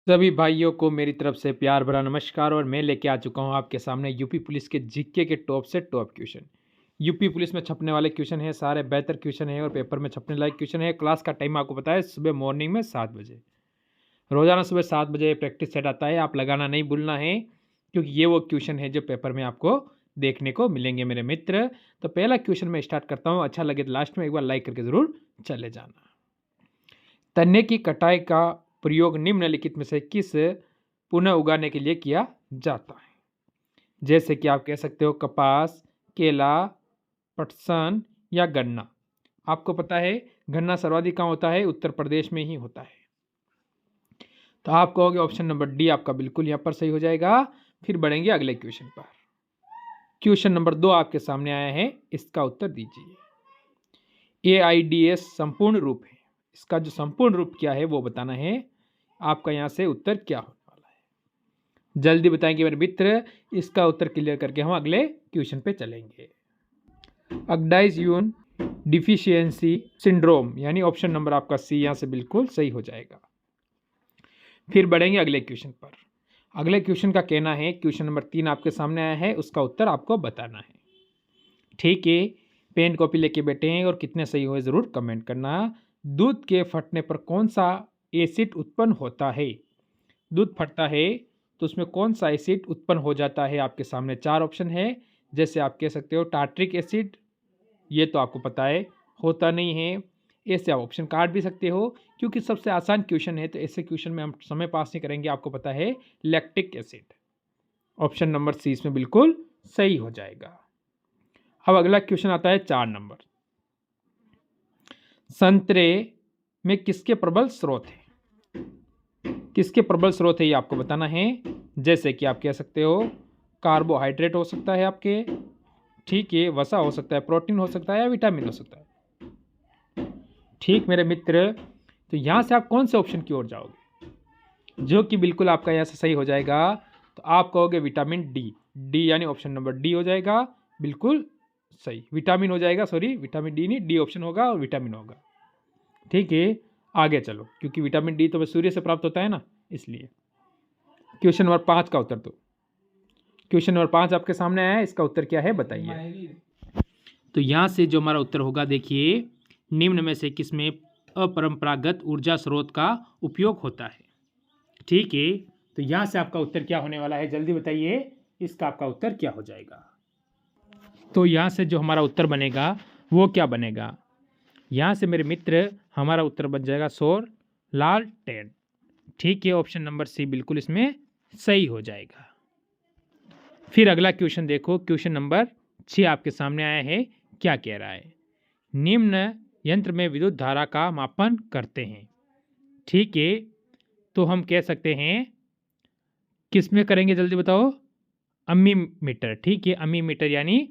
सभी भाइयों को मेरी तरफ से प्यार भरा नमस्कार। और मैं लेके आ चुका हूँ आपके सामने यूपी पुलिस के जीके के टॉप से टॉप क्वेश्चन। यूपी पुलिस में छपने वाले क्वेश्चन है, सारे बेहतर क्वेश्चन है और पेपर में छपने लायक क्वेश्चन है। क्लास का टाइम आपको पता है, सुबह मॉर्निंग में 7 बजे, रोजाना सुबह 7 बजे प्रैक्टिस सेट आता है। आप लगाना नहीं भूलना है, क्योंकि ये वो क्वेश्चन है जो पेपर में आपको देखने को मिलेंगे मेरे मित्र। तो पहला क्वेश्चन मैं स्टार्ट करता हूँ, अच्छा लगे तो लास्ट में एक बार लाइक करके जरूर चले जाना। तने की कटाई का प्रयोग निम्नलिखित में से किस पुनः उगाने के लिए किया जाता है? जैसे कि आप कह सकते हो कपास, केला, पटसन या गन्ना। आपको पता है गन्ना सर्वाधिक कहाँ होता है? उत्तर प्रदेश में ही होता है। तो आप कहोगे ऑप्शन नंबर डी आपका बिल्कुल यहाँ पर सही हो जाएगा। फिर बढ़ेंगे अगले क्वेश्चन पर। क्वेश्चन नंबर 2 आपके सामने आया है, इसका उत्तर दीजिए। AIDS संपूर्ण रूप है, इसका जो संपूर्ण रूप क्या है वो बताना है। आपका यहाँ से उत्तर क्या होने वाला है, जल्दी बताएंगे मेरे मित्र। इसका उत्तर क्लियर करके हम अगले क्वेश्चन पे चलेंगे। ऑक्साइड यून डिफिशियंसी सिंड्रोम, यानी ऑप्शन नंबर आपका सी यहाँ से बिल्कुल सही हो जाएगा। फिर बढ़ेंगे अगले क्वेश्चन पर। अगले क्वेश्चन का कहना है, क्वेश्चन नंबर 3 आपके सामने आया है, उसका उत्तर आपको बताना है। ठीक है, पेन कॉपी लेके बैठे हैं और कितने सही हुए जरूर कमेंट करना। दूध के फटने पर कौन सा एसिड उत्पन्न होता है? दूध फटता है तो उसमें कौन सा एसिड उत्पन्न हो जाता है? आपके सामने 4 ऑप्शन है। जैसे आप कह सकते हो टार्ट्रिक एसिड, ये तो आपको पता है होता नहीं है। ऐसे आप ऑप्शन काट भी सकते हो, क्योंकि सबसे आसान क्वेश्चन है तो ऐसे क्वेश्चन में हम समय पास नहीं करेंगे। आपको पता है lactic acid, option number C इसमें बिल्कुल सही हो जाएगा। अब अगला क्वेश्चन आता है 4 नंबर। संतरे में किसके प्रबल स्रोत है? किसके प्रबल स्रोत है ये आपको बताना है। जैसे कि आप कह सकते हो कार्बोहाइड्रेट हो सकता है आपके, ठीक है, वसा हो सकता है, प्रोटीन हो सकता है या विटामिन हो सकता है। ठीक मेरे मित्र, तो यहाँ से आप कौन से ऑप्शन की ओर जाओगे जो कि बिल्कुल आपका यहाँ से सही हो जाएगा? तो आप कहोगे विटामिन डी। डी यानी ऑप्शन नंबर डी हो जाएगा बिल्कुल सही। विटामिन हो जाएगा, सॉरी विटामिन डी नहीं, डी ऑप्शन होगा और विटामिन होगा। ठीक है, आगे चलो, क्योंकि विटामिन डी तो सूर्य से प्राप्त होता है ना, इसलिए। क्वेश्चन नंबर 5 का उत्तर दो। क्वेश्चन नंबर 5 आपके सामने आया है, इसका उत्तर क्या है बताइए। तो यहाँ से जो हमारा उत्तर होगा, देखिए निम्न में से किसमें अपरंपरागत ऊर्जा स्रोत का उपयोग होता है? ठीक है, तो यहाँ से आपका उत्तर क्या होने वाला है, जल्दी बताइए। इसका आपका उत्तर क्या हो जाएगा? तो यहाँ से जो हमारा उत्तर बनेगा वो क्या बनेगा? यहाँ से मेरे मित्र हमारा उत्तर बन जाएगा सौर लालटेन। ठीक है, ऑप्शन नंबर सी बिल्कुल इसमें सही हो जाएगा। फिर अगला क्वेश्चन देखो, क्वेश्चन नंबर 6 आपके सामने आया है, क्या कह रहा है? निम्न यंत्र में विद्युत धारा का मापन करते हैं। ठीक है, तो हम कह सकते हैं किस में करेंगे, जल्दी बताओ। अम्मीमीटर। ठीक है, अम्मीमीटर यानी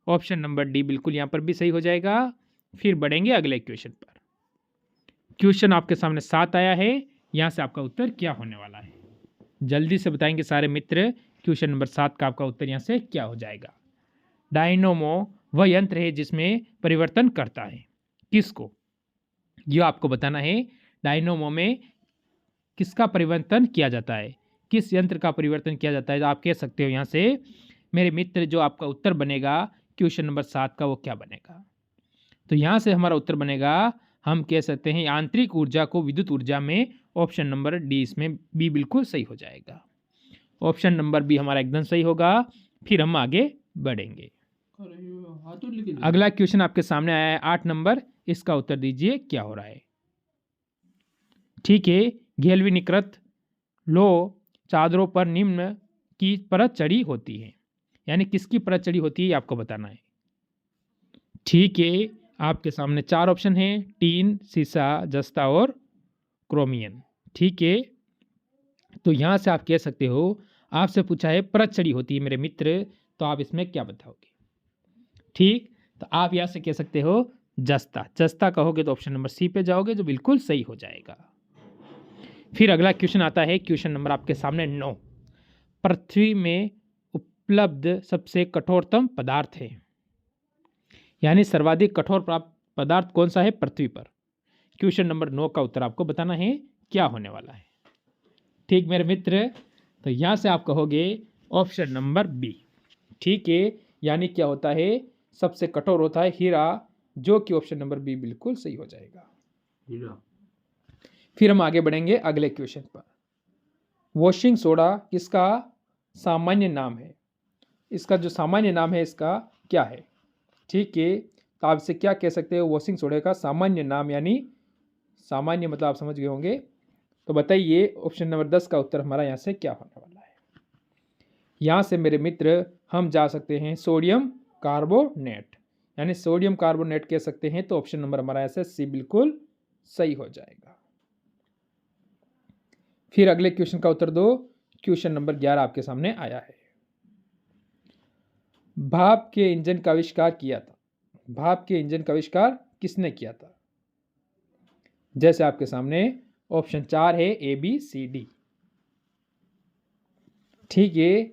ऑप्शन नंबर डी बिल्कुल यहाँ पर भी सही हो जाएगा। फिर बढ़ेंगे अगले क्वेश्चन पर। क्वेश्चन आपके सामने 7 आया है, यहाँ से आपका उत्तर क्या होने वाला है, जल्दी से बताएंगे सारे मित्र। क्वेश्चन नंबर 7 का आपका उत्तर यहाँ से क्या हो जाएगा? डायनोमो वह यंत्र है जिसमें परिवर्तन करता है किसको? ये आपको बताना है। डायनोमो में किसका परिवर्तन किया जाता है, किस यंत्र का परिवर्तन किया जाता है? तो आप कह सकते हो यहाँ से मेरे मित्र जो आपका उत्तर बनेगा क्वेश्चन नंबर 7 का, वो क्या बनेगा? तो यहाँ से हमारा उत्तर बनेगा, हम कह सकते हैं आंतरिक ऊर्जा को विद्युत ऊर्जा में। ऑप्शन नंबर डी इसमें बी बिल्कुल सही हो जाएगा। ऑप्शन नंबर बी हमारा एकदम सही होगा। फिर हम आगे बढ़ेंगे। अगला क्वेश्चन आपके सामने आया है 8 नंबर, इसका उत्तर दीजिए क्या हो रहा है। ठीक है, गैल्वेनिकृत लोह चादरों पर निम्न की परत चढ़ी होती है, यानी किसकी परत चढ़ी होती है आपको बताना है। ठीक है, आपके सामने 4 ऑप्शन हैं, टीन, सीसा, जस्ता और क्रोमियम। ठीक है, तो यहाँ से आप कह सकते हो, आपसे पूछा है परत चढ़ी होती है मेरे मित्र, तो आप इसमें क्या बताओगे? ठीक, तो आप यहाँ से कह सकते हो जस्ता। जस्ता कहोगे तो ऑप्शन नंबर सी पे जाओगे, जो बिल्कुल सही हो जाएगा। फिर अगला क्वेश्चन आता है, क्वेश्चन नंबर आपके सामने 9। पृथ्वी में उपलब्ध सबसे कठोरतम पदार्थ है, यानी सर्वाधिक कठोर पदार्थ कौन सा है पृथ्वी पर? क्वेश्चन नंबर 9 का उत्तर आपको बताना है, क्या होने वाला है। ठीक मेरे मित्र, तो यहाँ से आप कहोगे ऑप्शन नंबर बी। ठीक है, यानी क्या होता है, सबसे कठोर होता है हीरा, जो कि ऑप्शन नंबर बी बिल्कुल सही हो जाएगा हीरा। फिर हम आगे बढ़ेंगे अगले क्वेश्चन पर। वॉशिंग सोडा किसका सामान्य नाम है? इसका जो सामान्य नाम है इसका क्या है? ठीक है, तो आप इसे क्या कह सकते हो? वॉशिंग सोडा का सामान्य नाम, यानी सामान्य मतलब आप समझ गए होंगे। तो बताइए ऑप्शन नंबर 10 का उत्तर हमारा यहाँ से क्या होने वाला है? यहाँ से मेरे मित्र हम जा सकते हैं सोडियम कार्बोनेट, यानी सोडियम कार्बोनेट कह सकते हैं। तो ऑप्शन नंबर हमारा ऐसे सी बिल्कुल सही हो जाएगा। फिर अगले क्वेश्चन का उत्तर दो। क्वेश्चन नंबर 11 आपके सामने आया है। भाप के इंजन का आविष्कार किया था। भाप के इंजन का आविष्कार किसने किया था? जैसे आपके सामने ऑप्शन 4 है ए बी सी डी। ठीक है,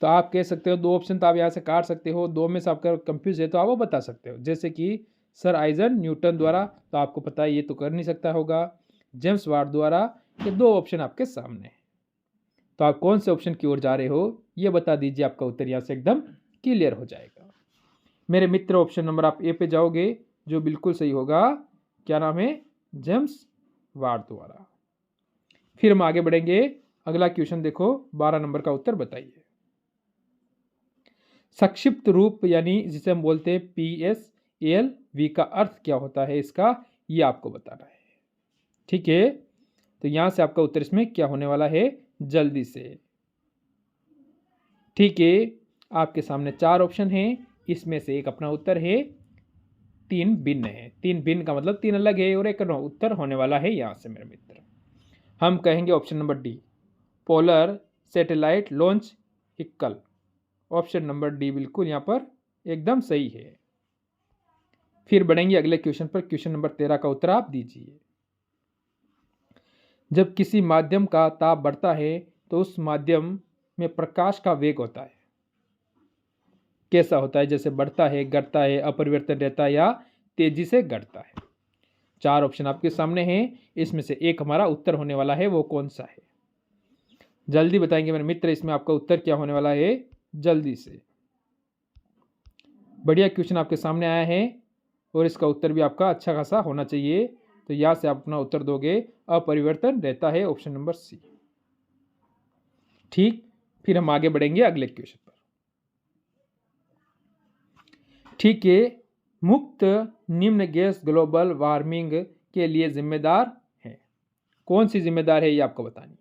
तो आप कह सकते हो दो ऑप्शन तो आप यहाँ से काट सकते हो, दो में से आपका कंफ्यूज है तो आप वो बता सकते हो। जैसे कि सर आइजन न्यूटन द्वारा, तो आपको पता है ये तो कर नहीं सकता होगा। जेम्स वाट द्वारा, ये दो ऑप्शन आपके सामने हैं। तो आप कौन से ऑप्शन की ओर जा रहे हो ये बता दीजिए, आपका उत्तर यहाँ से एकदम क्लियर हो जाएगा। मेरे मित्र ऑप्शन नंबर आप ए पे जाओगे, जो बिल्कुल सही होगा। क्या नाम है? जेम्स वाट द्वारा। फिर हम आगे बढ़ेंगे। अगला क्वेश्चन देखो, 12 नंबर का उत्तर बताइए। संक्षिप्त रूप यानी जिसे हम बोलते हैं PSALV का अर्थ क्या होता है इसका, ये आपको बताना है। ठीक है, तो यहां से आपका उत्तर इसमें क्या होने वाला है, जल्दी से। ठीक है, आपके सामने 4 ऑप्शन हैं, इसमें से एक अपना उत्तर है, 3 भिन्न है। 3 भिन्न का मतलब 3 अलग है और एक उत्तर होने वाला है यहां से मेरे मित्र। हम कहेंगे option number D, polar satellite launch vehicle. Option number D बिल्कुल यहां पर एकदम सही है। फिर बढ़ेंगे अगले क्वेश्चन पर। क्वेश्चन नंबर 13 का उत्तर आप दीजिए। जब किसी माध्यम का ताप बढ़ता है तो उस माध्यम में प्रकाश का वेग होता है। कैसा होता है? जैसे बढ़ता है, घटता है, अपरिवर्तन रहता है या तेजी से घटता है। 4 ऑप्शन आपके सामने हैं, इसमें से एक हमारा उत्तर होने वाला है, वो कौन सा है? जल्दी बताएंगे मेरे मित्र, इसमें आपका उत्तर क्या होने वाला है, जल्दी से। बढ़िया क्वेश्चन आपके सामने आया है और इसका उत्तर भी आपका अच्छा खासा होना चाहिए। तो यहां से आप अपना उत्तर दोगे, अपरिवर्तन रहता है, ऑप्शन नंबर सी। ठीक, फिर हम आगे बढ़ेंगे अगले क्वेश्चन पर। ठीक है, मुक्त निम्न गैस ग्लोबल वार्मिंग के लिए जिम्मेदार है। कौन सी जिम्मेदार है ये आपको बतानी है।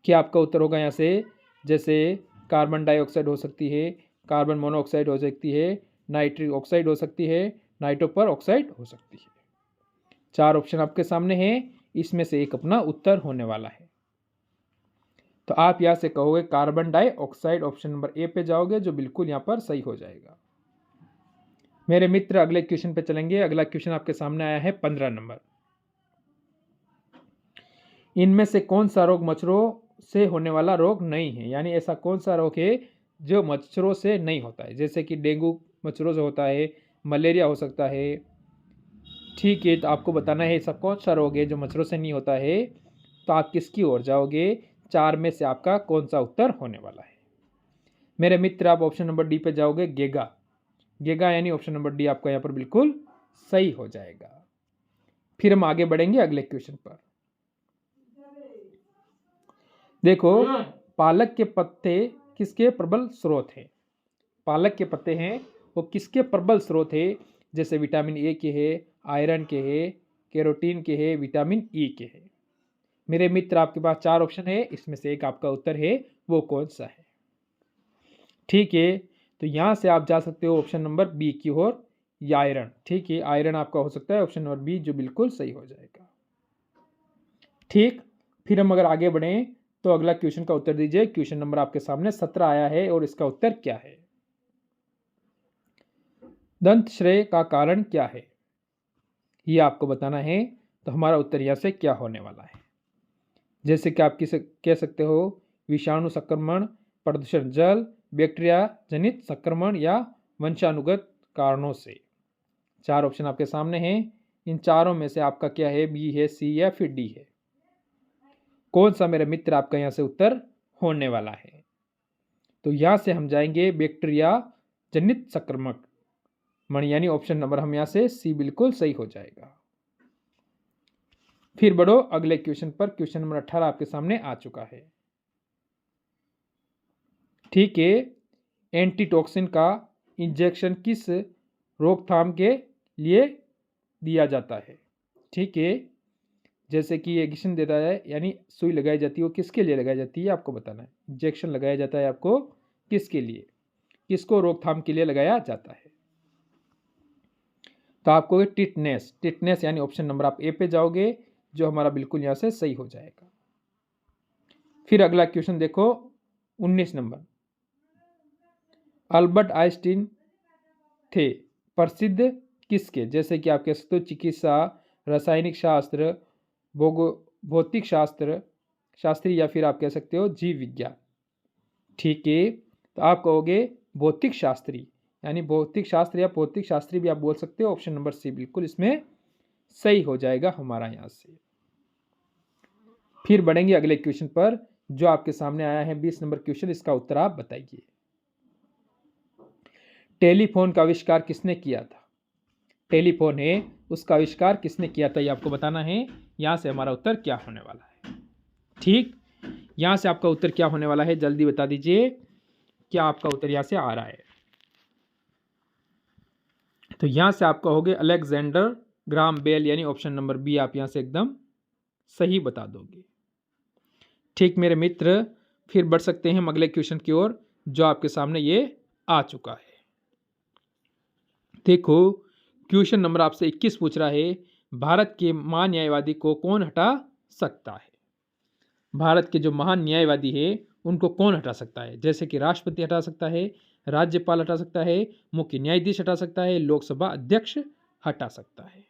क्या आपका उत्तर होगा यहाँ से, जैसे कार्बन डाइऑक्साइड हो सकती है, कार्बन मोनोऑक्साइड हो सकती है, नाइट्रिक ऑक्साइड हो सकती है, नाइट्रोपर ऑक्साइड हो सकती है। 4 ऑप्शन आपके सामने हैं, इसमें से एक अपना उत्तर होने वाला है। तो आप यहाँ से कहोगे carbon dioxide, option number A पे जाओगे, जो बिल्कुल यहाँ पर सही हो जाएगा। मेरे मित्र अगले क्वेश्चन पे चलेंगे। अगला क्वेश्चन आपके सामने आया है 15 नंबर। इनमें से कौन सा रोग मच्छरों से होने वाला रोग नहीं है, यानी ऐसा कौन सा रोग है जो मच्छरों से नहीं होता है। जैसे कि डेंगू मच्छरों से होता है, मलेरिया हो सकता है। ठीक है, तो आपको बताना है ऐसा कौन सा रोग है जो मच्छरों से नहीं होता है। तो आप किसकी ओर जाओगे? 4 में से आपका कौन सा उत्तर होने वाला है? मेरे मित्र आप ऑप्शन नंबर डी पे जाओगे, गेगा। गेगा यानी ऑप्शन नंबर डी आपका यहाँ पर बिल्कुल सही हो जाएगा। फिर हम आगे बढ़ेंगे अगले क्वेश्चन पर। देखो, पालक के पत्ते किसके प्रबल स्रोत हैं? पालक के पत्ते हैं वो किसके प्रबल स्रोत है? जैसे विटामिन ए के है, आयरन के है, कैरोटीन के है, विटामिन ई के है। मेरे मित्र आपके पास 4 ऑप्शन है, इसमें से एक आपका उत्तर है, वो कौन सा है? ठीक है, तो यहां से आप जा सकते हो ऑप्शन नंबर बी की ओर, आयरन। ठीक है, आयरन आपका हो सकता है ऑप्शन नंबर बी, जो बिल्कुल सही हो जाएगा। ठीक, फिर हम अगर आगे बढ़ें तो अगला क्वेश्चन का उत्तर दीजिए। क्वेश्चन नंबर आपके सामने 17 आया है और इसका उत्तर क्या है? दंत श्रेय का कारण क्या है, ये आपको बताना है। तो हमारा उत्तर यहाँ से क्या होने वाला है? जैसे कि आप कह सकते हो विषाणु संक्रमण, प्रदूषण जल, बैक्टीरिया जनित संक्रमण या वंशानुगत कारणों से। 4 ऑप्शन आपके सामने हैं, इन चारों में से आपका क्या है? बी है, सी या फिर डी है? कौन सा मेरे मित्र आपका यहाँ से उत्तर होने वाला है? तो यहाँ से हम जाएंगे बैक्टीरिया जनित संक्रमण यानी ऑप्शन नंबर हम यहाँ से सी बिल्कुल सही हो जाएगा। फिर बढ़ो अगले क्वेश्चन पर। क्वेश्चन नंबर 18 आपके सामने आ चुका है। ठीक है, एंटीटॉक्सिन का इंजेक्शन किस रोकथाम के लिए दिया जाता है? ठीक है, जैसे कि इंजेक्शन देता है यानी सुई लगाई जाती है, वो किसके लिए लगाई जाती है आपको बताना है। इंजेक्शन लगाया जाता है आपको किसके लिए, किसको रोकथाम के लिए लगाया जाता है? तो आपको टिटनेस, टिटनेस यानी ऑप्शन नंबर आप ए पे जाओगे, जो हमारा बिल्कुल यहां से सही हो जाएगा। फिर अगला क्वेश्चन देखो 19 नंबर। अल्बर्ट आइंस्टीन थे प्रसिद्ध किसके? जैसे कि आप कह सकते हो चिकित्सा, रासायनिक शास्त्र, भौतिक शास्त्री या फिर आप कह सकते हो जीव विज्ञान। ठीक है, तो आप कहोगे भौतिक शास्त्री, यानी भौतिक शास्त्र या भौतिक शास्त्री भी आप बोल सकते हो। ऑप्शन नंबर सी बिल्कुल इसमें सही हो जाएगा हमारा यहां से। फिर बढ़ेंगे अगले क्वेश्चन पर, जो आपके सामने आया है 20 नंबर क्वेश्चन। इसका उत्तर आप बताइए। टेलीफोन का आविष्कार किसने किया था? टेलीफोन है, उसका आविष्कार किसने किया था ये आपको बताना है। यहां से हमारा उत्तर क्या होने वाला है? ठीक, यहां से आपका उत्तर क्या होने वाला है जल्दी बता दीजिए, क्या आपका उत्तर यहां से आ रहा है? तो यहां से आप कहोगे अलेक्जेंडर ग्राहम बेल, यानी ऑप्शन नंबर बी आप यहां से एकदम सही बता दोगे। ठीक मेरे मित्र, फिर बढ़ सकते हैं हम अगले क्वेश्चन की ओर, जो आपके सामने ये आ चुका है। देखो क्वेश्चन नंबर आपसे 21 पूछ रहा है, भारत के महान न्यायवादी को कौन हटा सकता है? भारत के जो महान न्यायवादी है उनको कौन हटा सकता है? जैसे कि राष्ट्रपति हटा सकता है, राज्यपाल हटा सकता है, मुख्य न्यायाधीश हटा सकता है, लोकसभा अध्यक्ष हटा सकता है।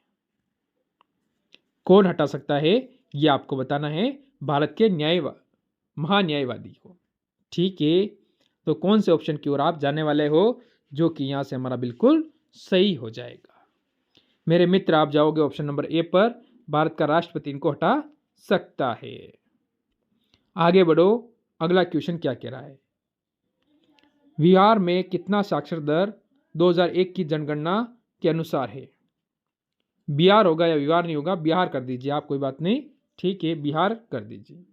कौन हटा सकता है ये आपको बताना है, भारत के महान न्यायवादी को। ठीक है, तो कौन से ऑप्शन की ओर आप जाने वाले हो, जो कि यहां से हमारा बिल्कुल सही हो जाएगा? मेरे मित्र आप जाओगे ऑप्शन नंबर ए पर, भारत का राष्ट्रपति इनको हटा सकता है। आगे बढ़ो, अगला क्वेश्चन क्या कह रहा है? बिहार में कितना साक्षर दर 2001 की जनगणना के अनुसार है? बिहार होगा या बिहार नहीं होगा, बिहार कर दीजिए आप, कोई बात नहीं। ठीक है, बिहार कर दीजिए।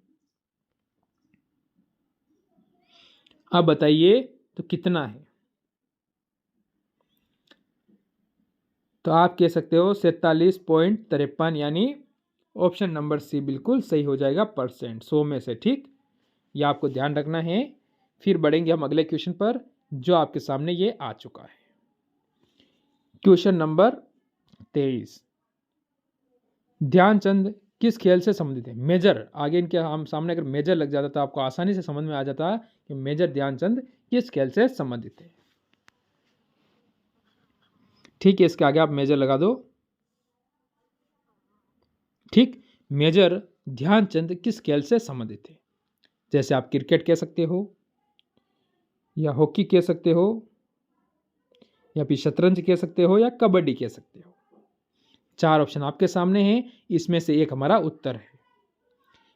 अब बताइए तो कितना है? तो आप कह सकते हो 47.53, यानी ऑप्शन नंबर सी बिल्कुल सही हो जाएगा परसेंट, 100 में से। ठीक, यह आपको ध्यान रखना है। फिर बढ़ेंगे हम अगले क्वेश्चन पर, जो आपके सामने ये आ चुका है। क्वेश्चन नंबर 23, ध्यानचंद किस खेल से संबंधित है? मेजर, आगे इनके हम सामने अगर मेजर लग जाता तो आपको आसानी से समझ में आ जाता कि मेजर ध्यानचंद किस खेल से संबंधित है। ठीक है, इसके आगे आप मेजर लगा दो। ठीक, मेजर ध्यानचंद किस खेल से संबंधित है? जैसे आप क्रिकेट कह सकते हो, या हॉकी कह सकते हो, या फिर शतरंज कह सकते हो, या कबड्डी कह सकते हो। 4 ऑप्शन आपके सामने हैं, इसमें से एक हमारा उत्तर है।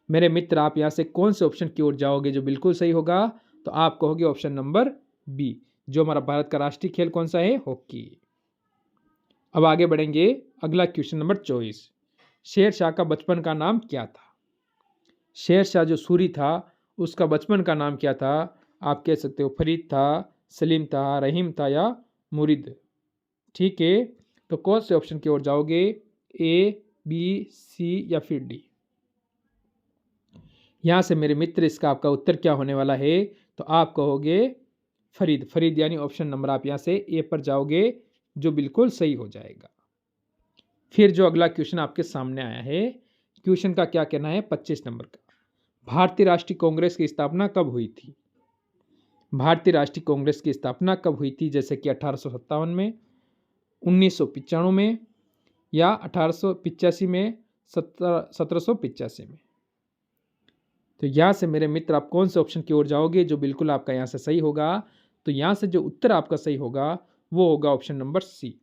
मेरे मित्र आप यहां से कौन से ऑप्शन की ओर जाओगे जो बिल्कुल सही होगा? तो आप कहोगे ऑप्शन नंबर बी, जो हमारा भारत का राष्ट्रीय खेल कौन सा है? हॉकी। अब आगे बढ़ेंगे, अगला क्वेश्चन नंबर 24, शेर शाह का बचपन का नाम क्या था? शेर शाह जो सूरी था उसका बचपन का नाम क्या था? आप कह सकते हो फरीद था, सलीम था, रहीम था, या मुरीद। ठीक है, तो कौन से ऑप्शन की ओर जाओगे? ए, बी, सी या फिर डी? यहां से मेरे मित्र इसका आपका उत्तर क्या होने वाला है? तो आप कहोगे फरीद, फरीद यानी ऑप्शन नंबर आप यहां से ए पर जाओगे, जो बिल्कुल सही हो जाएगा। फिर जो अगला क्वेश्चन आपके सामने आया है, क्वेश्चन का क्या कहना है 25 नंबर का, भारतीय राष्ट्रीय कांग्रेस की स्थापना कब हुई थी? भारतीय राष्ट्रीय कांग्रेस की स्थापना कब हुई थी? जैसे कि 1857 में, 1995 में, या 1885 में, 1785 में। तो यहाँ से मेरे मित्र आप कौन से ऑप्शन की ओर जाओगे जो बिल्कुल आपका यहाँ से सही होगा? तो यहाँ से जो उत्तर आपका सही होगा वो होगा option number C,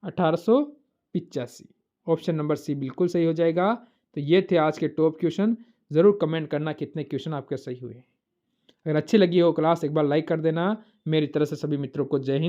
1885। Option number C बिल्कुल सही हो जाएगा। तो ये थे आज के टॉप क्वेश्चन ज़रूर कमेंट करना कितने क्वेश्चन आपके सही हुए। अगर अच्छी लगी हो क्लास एक बार लाइक कर देना। मेरी तरफ से सभी मित्रों को जय हिंद।